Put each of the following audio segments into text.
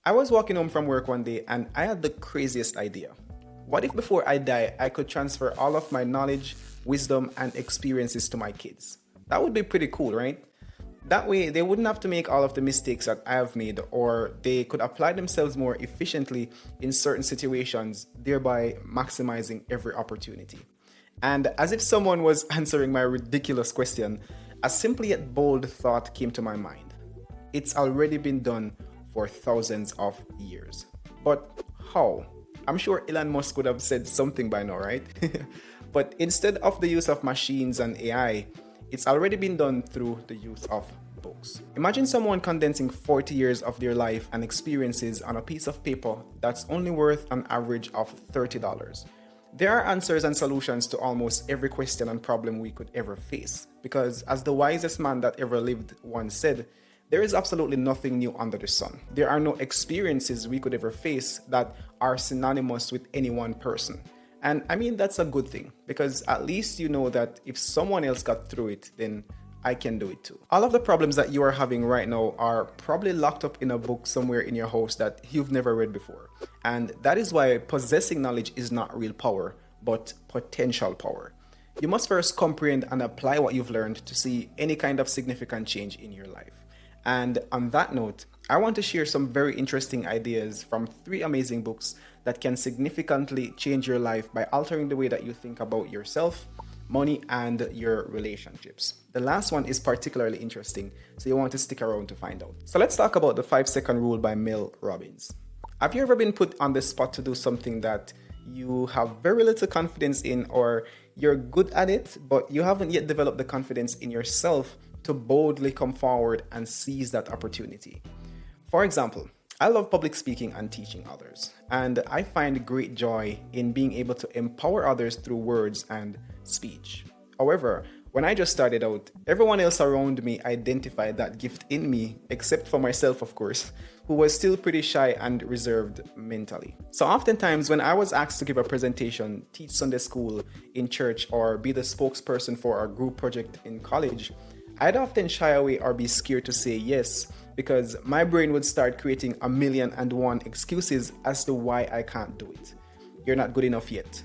I was walking home from work one day and I had the craziest idea. What if before I die, I could transfer all of my knowledge, wisdom, and experiences to my kids? That would be pretty cool, right? That way, they wouldn't have to make all of the mistakes that I have made, or they could apply themselves more efficiently in certain situations, thereby maximizing every opportunity. And as if someone was answering my ridiculous question, a simple yet bold thought came to my mind. It's already been done for thousands of years. But how? I'm sure Elon Musk would have said something by now, right? But instead of the use of machines and AI, it's already been done through the use of books. Imagine someone condensing 40 years of their life and experiences on a piece of paper that's only worth an average of $30. There are answers and solutions to almost every question and problem we could ever face, because as the wisest man that ever lived once said, there is absolutely nothing new under the sun. There are no experiences we could ever face that are synonymous with any one person. And I mean, that's a good thing, because at least you know that if someone else got through it, then I can do it too. All of the problems that you are having right now are probably locked up in a book somewhere in your house that you've never read before. And that is why possessing knowledge is not real power, but potential power. You must first comprehend and apply what you've learned to see any kind of significant change in your life. And on that note, I want to share some very interesting ideas from 3 amazing books that can significantly change your life by altering the way that you think about yourself, money, and your relationships. The last one is particularly interesting, so you want to stick around to find out. So let's talk about the 5-second rule by Mel Robbins. Have you ever been put on the spot to do something that you have very little confidence in, or you're good at it, but you haven't yet developed the confidence in yourself to boldly come forward and seize that opportunity? For example, I love public speaking and teaching others, and I find great joy in being able to empower others through words and speech. However, when I just started out, everyone else around me identified that gift in me, except for myself, of course, who was still pretty shy and reserved mentally. So oftentimes when I was asked to give a presentation, teach Sunday school, in church, or be the spokesperson for a group project in college, I'd often shy away or be scared to say yes, because my brain would start creating 1,000,001 excuses as to why I can't do it. You're not good enough yet.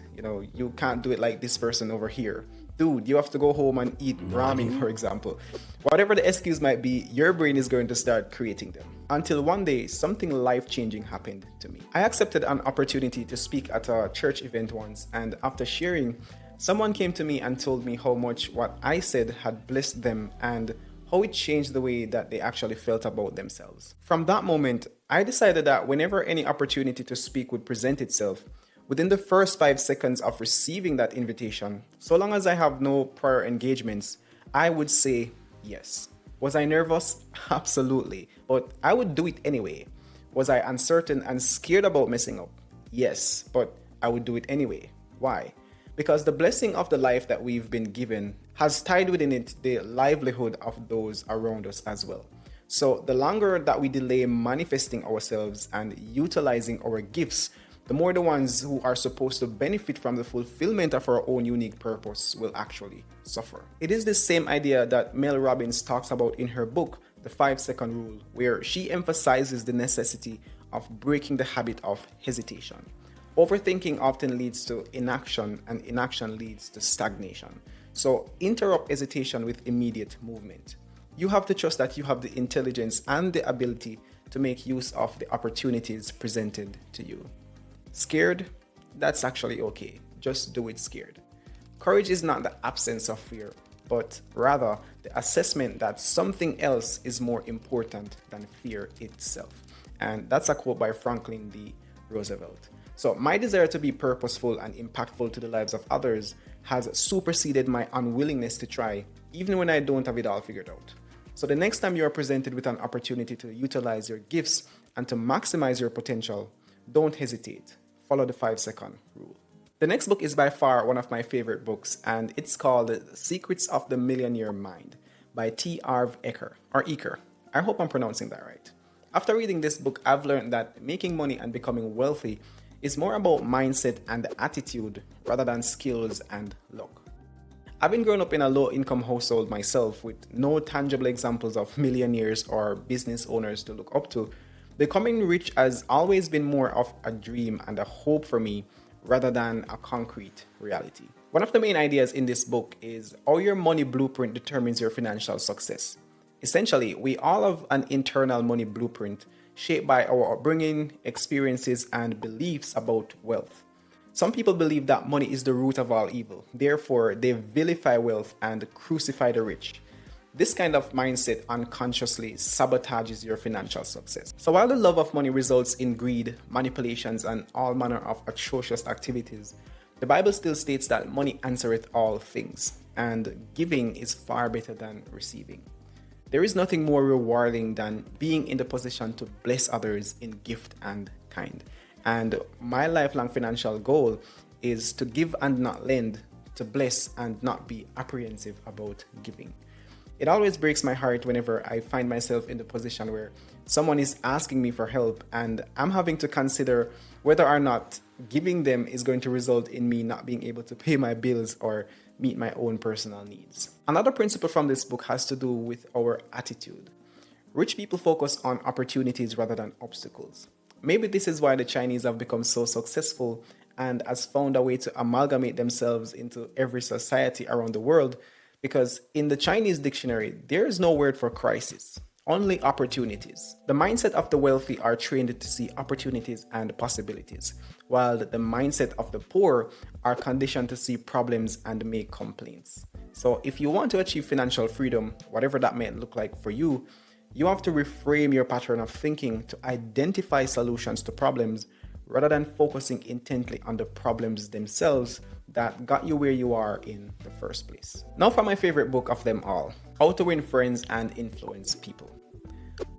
You can't do it like this person over here. Dude, you have to go home and eat ramen, for example. Whatever the excuse might be, your brain is going to start creating them. Until one day, something life-changing happened to me. I accepted an opportunity to speak at a church event once, and after sharing, someone came to me and told me how much what I said had blessed them and how it changed the way that they actually felt about themselves. From that moment, I decided that whenever any opportunity to speak would present itself, within the first 5 seconds of receiving that invitation, so long as I have no prior engagements, I would say yes. Was I nervous? Absolutely. But I would do it anyway. Was I uncertain and scared about messing up? Yes, but I would do it anyway. Why? Because the blessing of the life that we've been given has tied within it the livelihood of those around us as well. So the longer that we delay manifesting ourselves and utilizing our gifts, the more the ones who are supposed to benefit from the fulfillment of our own unique purpose will actually suffer. It is the same idea that Mel Robbins talks about in her book, The 5-Second Rule, where she emphasizes the necessity of breaking the habit of hesitation. Overthinking often leads to inaction, and inaction leads to stagnation. So interrupt hesitation with immediate movement. You have to trust that you have the intelligence and the ability to make use of the opportunities presented to you. Scared? That's actually okay. Just do it scared. Courage is not the absence of fear, but rather the assessment that something else is more important than fear itself. And that's a quote by Franklin D. Roosevelt. So my desire to be purposeful and impactful to the lives of others has superseded my unwillingness to try, even when I don't have it all figured out. So the next time you are presented with an opportunity to utilize your gifts and to maximize your potential, don't hesitate. Follow the 5-second rule. The next book is by far one of my favorite books, and it's called Secrets of the Millionaire Mind by T. Harv Eker. I hope I'm pronouncing that right. After reading this book, I've learned that making money and becoming wealthy is more about mindset and attitude rather than skills and luck. Having grown up in a low-income household myself with no tangible examples of millionaires or business owners to look up to, Becoming rich has always been more of a dream and a hope for me rather than a concrete reality. One of the main ideas in this book is how your money blueprint determines your financial success. Essentially, we all have an internal money blueprint shaped by our upbringing, experiences, and beliefs about wealth. Some people believe that money is the root of all evil. Therefore, they vilify wealth and crucify the rich. This kind of mindset unconsciously sabotages your financial success. So while the love of money results in greed, manipulations, and all manner of atrocious activities, the Bible still states that money answereth all things, and giving is far better than receiving. There is nothing more rewarding than being in the position to bless others in gift and kind. And my lifelong financial goal is to give and not lend, to bless and not be apprehensive about giving. It always breaks my heart whenever I find myself in the position where someone is asking me for help and I'm having to consider whether or not giving them is going to result in me not being able to pay my bills or meet my own personal needs. Another principle from this book has to do with our attitude. Rich people focus on opportunities rather than obstacles. Maybe this is why the Chinese have become so successful and has found a way to amalgamate themselves into every society around the world, because in the Chinese dictionary, there is no word for crisis, only opportunities. The mindset of the wealthy are trained to see opportunities and possibilities, while the mindset of the poor are conditioned to see problems and make complaints. So if you want to achieve financial freedom, whatever that may look like for you, you have to reframe your pattern of thinking to identify solutions to problems rather than focusing intently on the problems themselves that got you where you are in the first place. Now for my favorite book of them all, How to Win Friends and Influence People.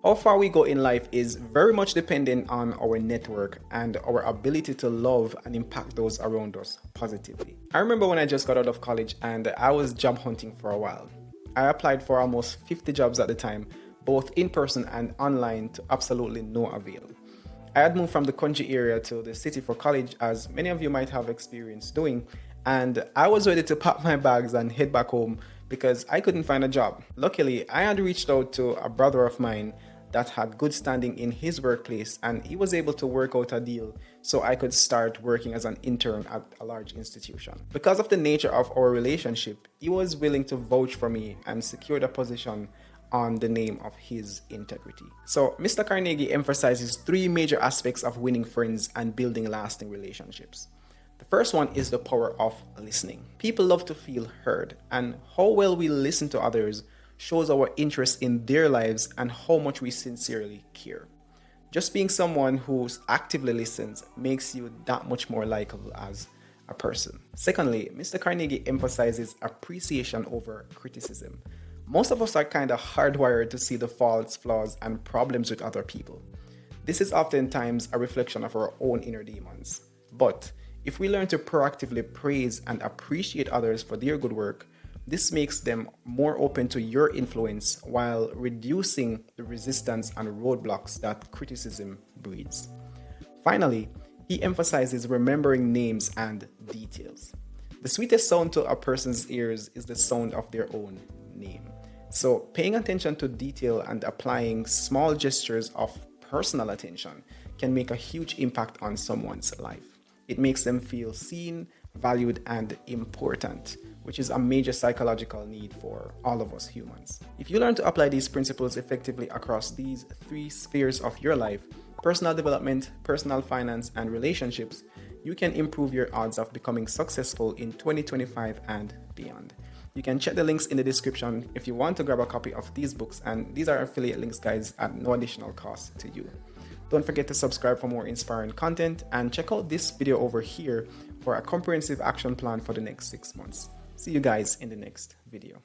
How far we go in life is very much dependent on our network and our ability to love and impact those around us positively. I remember when I just got out of college and I was job hunting for a while. I applied for almost 50 jobs at the time, both in person and online, to absolutely no avail. I had moved from the country area to the city for college, as many of you might have experienced doing, and I was ready to pack my bags and head back home because I couldn't find a job. Luckily, I had reached out to a brother of mine that had good standing in his workplace, and he was able to work out a deal so I could start working as an intern at a large institution. Because of the nature of our relationship, he was willing to vouch for me and secured a position on the name of his integrity. So Mr. Carnegie emphasizes three major aspects of winning friends and building lasting relationships. The first one is the power of listening. People love to feel heard, and how well we listen to others shows our interest in their lives and how much we sincerely care. Just being someone who actively listens makes you that much more likable as a person. Secondly, Mr. Carnegie emphasizes appreciation over criticism. Most of us are kind of hardwired to see the faults, flaws, and problems with other people. This is oftentimes a reflection of our own inner demons. But if we learn to proactively praise and appreciate others for their good work, this makes them more open to your influence while reducing the resistance and roadblocks that criticism breeds. Finally, he emphasizes remembering names and details. The sweetest sound to a person's ears is the sound of their own name. So paying attention to detail and applying small gestures of personal attention can make a huge impact on someone's life. It makes them feel seen, valued, and important, which is a major psychological need for all of us humans. If you learn to apply these principles effectively across these three spheres of your life, personal development, personal finance, and relationships, you can improve your odds of becoming successful in 2025 and beyond. You can check the links in the description if you want to grab a copy of these books, and these are affiliate links, guys, at no additional cost to you. Don't forget to subscribe for more inspiring content, and check out this video over here for a comprehensive action plan for the next 6 months. See you guys in the next video.